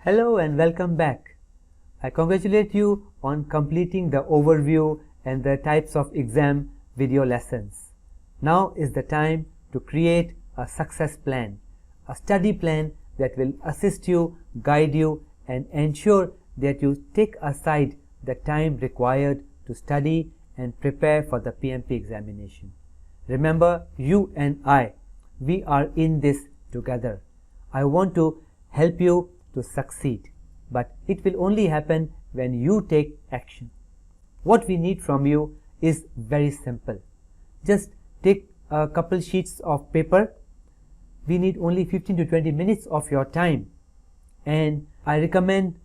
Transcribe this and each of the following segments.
Hello and welcome back. I congratulate you on completing the overview and the types of exam video lessons. Now is the time to create a success plan, a study plan that will assist you, guide you, and ensure that you take aside the time required to study and prepare for the PMP examination. Remember, you and I, we are in this together. I want to help you to succeed, but it will only happen when you take action. What we need from you is very simple. Just take a couple sheets of paper. We need only 15 to 20 minutes of your time, and I recommend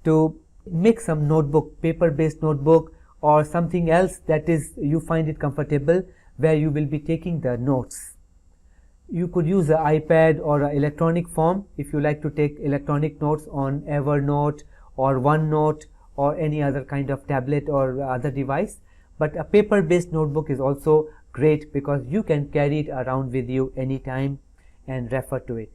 to make some notebook, paper-based notebook, or something else that is you find it comfortable, where you will be taking the notes. You could use an iPad or an electronic form if you like to take electronic notes on Evernote or OneNote or any other kind of tablet or other device. But a paper-based notebook is also great because you can carry it around with you anytime and refer to it.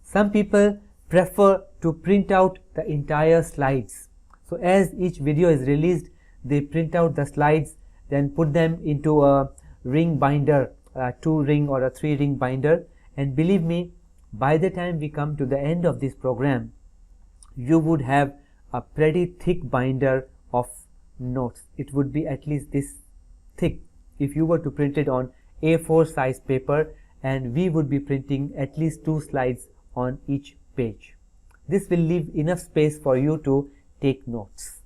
Some people prefer to print out the entire slides. So as each video is released, they print out the slides, then put them into a ring binder, a 2-ring or a 3-ring binder, and believe me, by the time we come to the end of this program, you would have a pretty thick binder of notes. It would be at least this thick if you were to print it on A4 size paper, and we would be printing at least 2 slides on each page. This will leave enough space for you to take notes.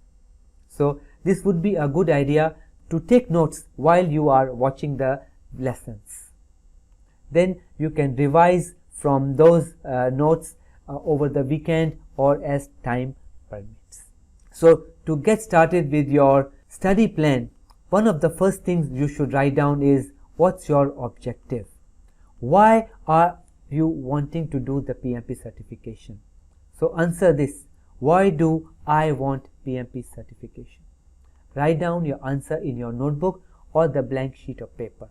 So this would be a good idea to take notes while you are watching the lessons. Then you can revise from those notes over the weekend or as time permits. So to get started with your study plan, one of the first things you should write down is what's your objective? Why are you wanting to do the PMP certification? So answer this. Why do I want PMP certification? Write down your answer in your notebook or the blank sheet of paper.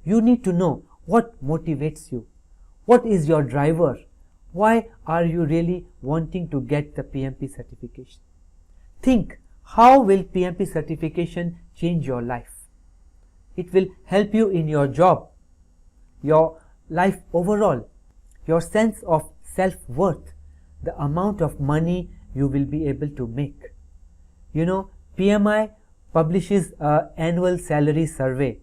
You need to know what motivates you. What is your driver? Why are you really wanting to get the PMP certification? Think, how will PMP certification change your life? It will help you in your job, your life overall, your sense of self-worth, the amount of money you will be able to make. You know, PMI publishes an annual salary survey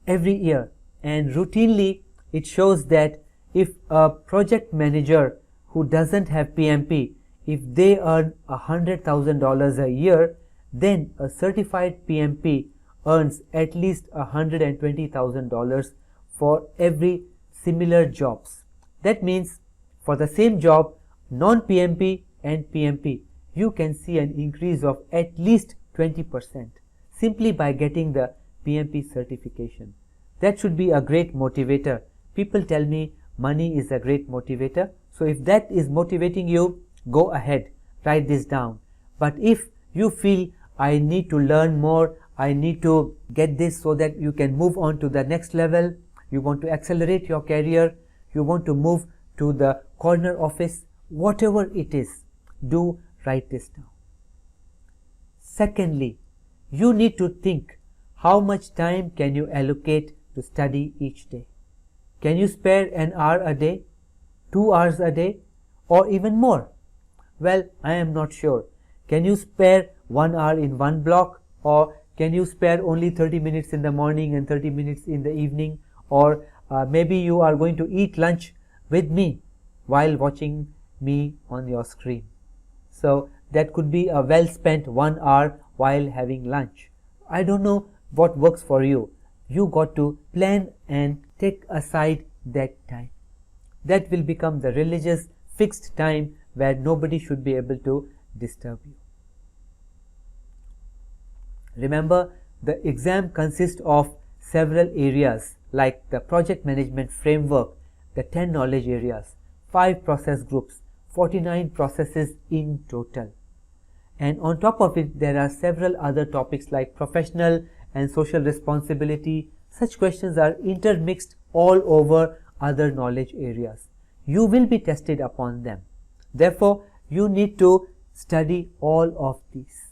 every year, and routinely it shows that if a project manager who doesn't have PMP, if they earn $100,000 a year, then a certified PMP earns at least $120,000 for every similar jobs. That means for the same job, non-PMP and PMP, you can see an increase of at least 20% simply by getting the PMP certification. That should be a great motivator. People tell me money is a great motivator. So if that is motivating you, go ahead, write this down. But if you feel I need to learn more, I need to get this so that you can move on to the next level, you want to accelerate your career, you want to move to the corner office, whatever it is, do write this down. Secondly, you need to think how much time can you allocate to study each day. Can you spare an hour a day, 2 hours a day, or even more? Well, I am not sure. Can you spare 1 hour in one block, or can you spare only 30 minutes in the morning and 30 minutes in the evening, or maybe you are going to eat lunch with me while watching me on your screen. So that could be a well spent 1 hour while having lunch. I don't know what works for you. You got to plan and take aside that time. That will become the religious fixed time where nobody should be able to disturb you. Remember, the exam consists of several areas like the project management framework, the 10 knowledge areas, 5 process groups, 49 processes in total. And on top of it, there are several other topics like professional and social responsibility. Such questions are intermixed all over other knowledge areas. You will be tested upon them. Therefore, you need to study all of these.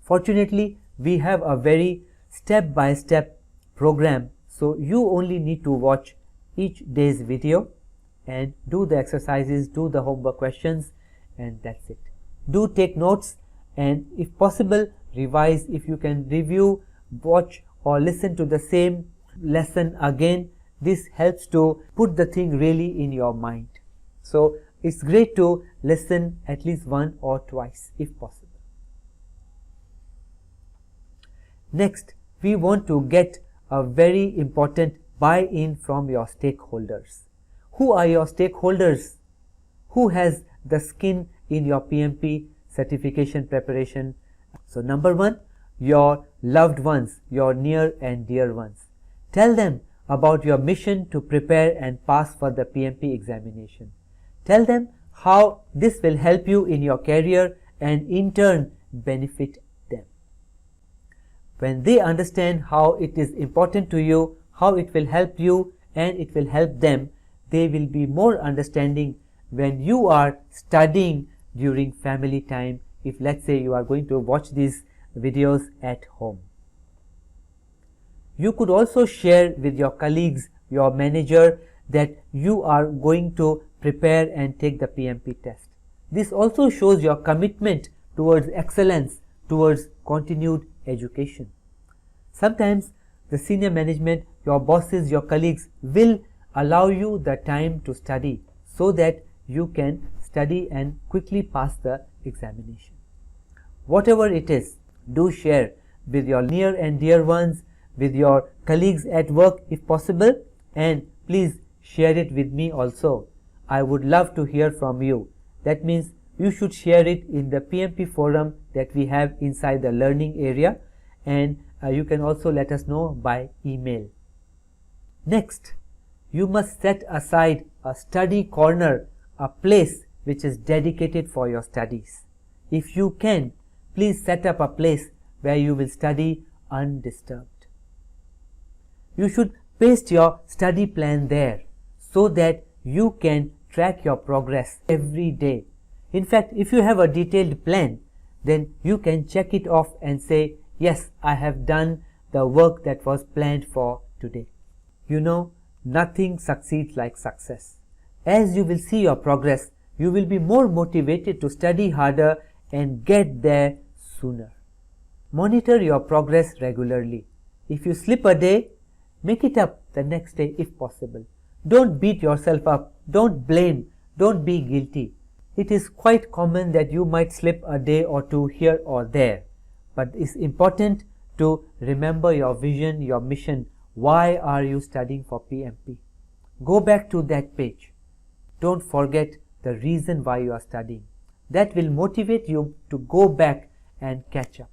Fortunately, we have a very step-by-step program, so you only need to watch each day's video and do the exercises, do the homework questions, and that's it. Do take notes, and if possible, revise. If you can review, watch or listen to the same lesson again, this helps to put the thing really in your mind. So it's great to listen at least once or twice if possible. Next, we want to get a very important buy-in from your stakeholders. Who are your stakeholders? Who has the skin in your PMP certification preparation? So number one, your loved ones, your near and dear ones. Tell them about your mission to prepare and pass for the PMP examination. Tell them how this will help you in your career and in turn benefit them. When they understand how it is important to you, how it will help you and it will help them, they will be more understanding when you are studying during family time, if let's say you are going to watch these videos at home. You could also share with your colleagues, your manager, that you are going to prepare and take the PMP test. This also shows your commitment towards excellence, towards continued education. Sometimes the senior management, your bosses, your colleagues will allow you the time to study so that you can study and quickly pass the examination. Whatever it is, do share with your near and dear ones, with your colleagues at work if possible, and please share it with me also. I would love to hear from you. That means you should share it in the PMP forum that we have inside the learning area, and you can also let us know by email. Next, you must set aside a study corner, a place which is dedicated for your studies. If you can, please set up a place where you will study undisturbed. You should paste your study plan there so that you can track your progress every day. In fact, if you have a detailed plan, then you can check it off and say, yes, I have done the work that was planned for today. You know, nothing succeeds like success. As you will see your progress, you will be more motivated to study harder and get there sooner. Monitor your progress regularly. If you slip a day, make it up the next day if possible. Don't beat yourself up. Don't blame. Don't be guilty. It is quite common that you might slip a day or two here or there. But it's important to remember your vision, your mission. Why are you studying for PMP? Go back to that page. Don't forget the reason why you are studying. That will motivate you to go back and catch up.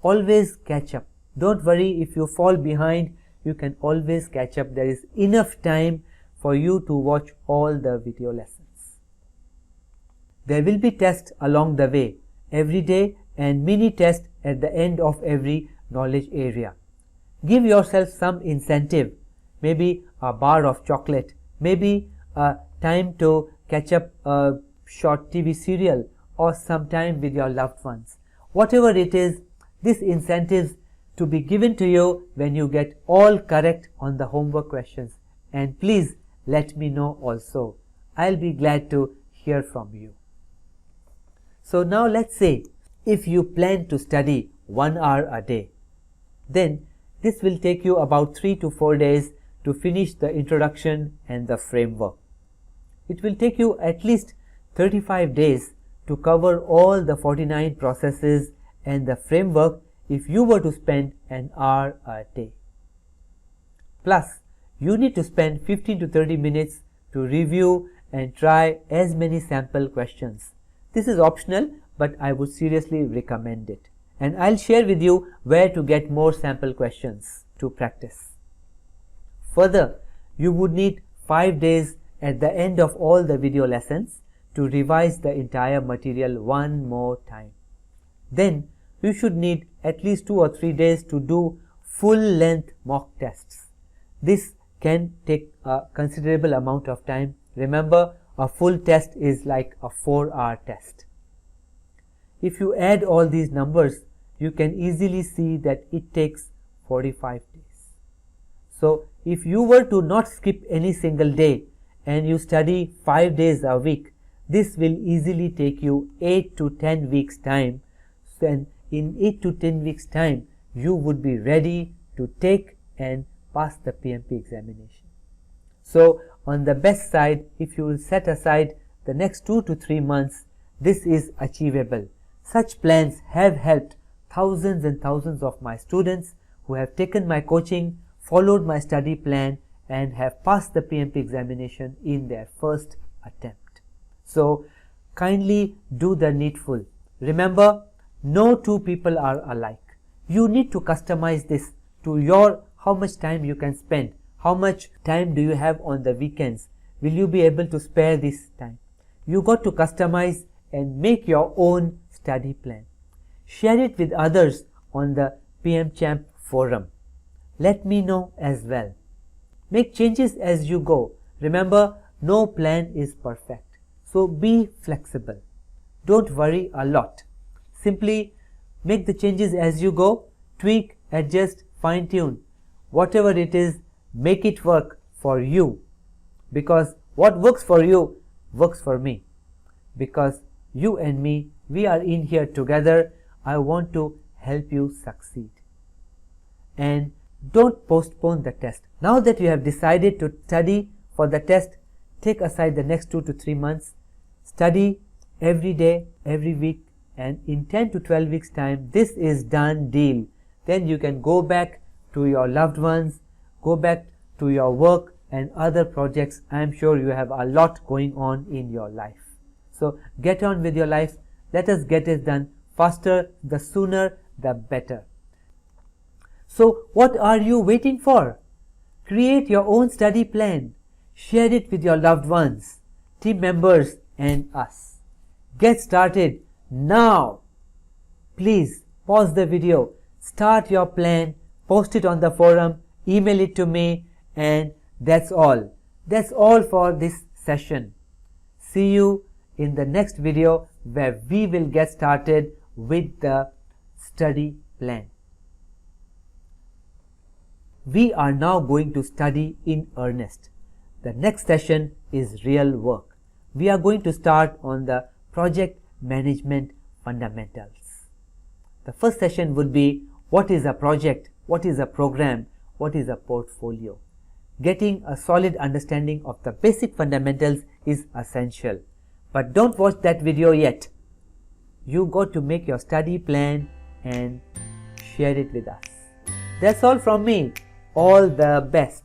Always catch up. Don't worry if you fall behind. You can always catch up. There is enough time for you to watch all the video lessons. There will be tests along the way every day and mini tests at the end of every knowledge area. Give yourself some incentive, maybe a bar of chocolate, maybe a time to catch up a short TV serial or some time with your loved ones. Whatever it is, this incentive to be given to you when you get all correct on the homework questions. And please let me know also. I'll be glad to hear from you. So now let's say if you plan to study 1 hour a day, then this will take you about 3 to 4 days to finish the introduction and the framework. It will take you at least 35 days to cover all the 49 processes and the framework if you were to spend an hour a day. Plus, you need to spend 15 to 30 minutes to review and try as many sample questions. This is optional, but I would seriously recommend it. And I'll share with you where to get more sample questions to practice. Further, you would need 5 days at the end of all the video lessons to revise the entire material one more time. Then you should need at least 2 or 3 days to do full-length mock tests. This can take a considerable amount of time. Remember, a full test is like a 4-hour test. if you add all these numbers, you can easily see that it takes 45 days. So if you were to not skip any single day and you study 5 days a week, this will easily take you 8 to 10 weeks time. Then in 8 to 10 weeks time, you would be ready to take and pass the PMP examination. So on the best side, if you will set aside the next 2 to 3 months, this is achievable. Such plans have helped thousands and thousands of my students who have taken my coaching, followed my study plan, and have passed the PMP examination in their first attempt. So kindly do the needful. Remember, no two people are alike. You need to customize this to how much time you can spend. How much time do you have on the weekends? Will you be able to spare this time? You got to customize and make your own study plan. Share it with others on the PMChamp forum. Let me know as well. Make changes as you go. Remember, no plan is perfect. So be flexible. Don't worry a lot. Simply make the changes as you go, tweak, adjust, fine tune. Whatever it is, make it work for you. Because what works for you works for me. Because you and me, we are in here together. I want to help you succeed. And don't postpone the test. Now that you have decided to study for the test, take aside the next 2 to 3 months. Study every day, every week, and in 10 to 12 weeks time, this is done deal. Then you can go back to your loved ones, go back to your work and other projects. I am sure you have a lot going on in your life. So get on with your life. Let us get it done faster, the sooner, the better. So what are you waiting for? Create your own study plan. Share it with your loved ones, team members, and us. Get started now. Please pause the video, start your plan, post it on the forum, email it to me, and that's all. That's all for this session. See you in the next video where we will get started with the study plan. We are now going to study in earnest. The next session is real work. We are going to start on the project management fundamentals. The first session would be what is a project, what is a program, what is a portfolio. Getting a solid understanding of the basic fundamentals is essential. But don't watch that video yet. You got to make your study plan and share it with us. That's all from me. All the best.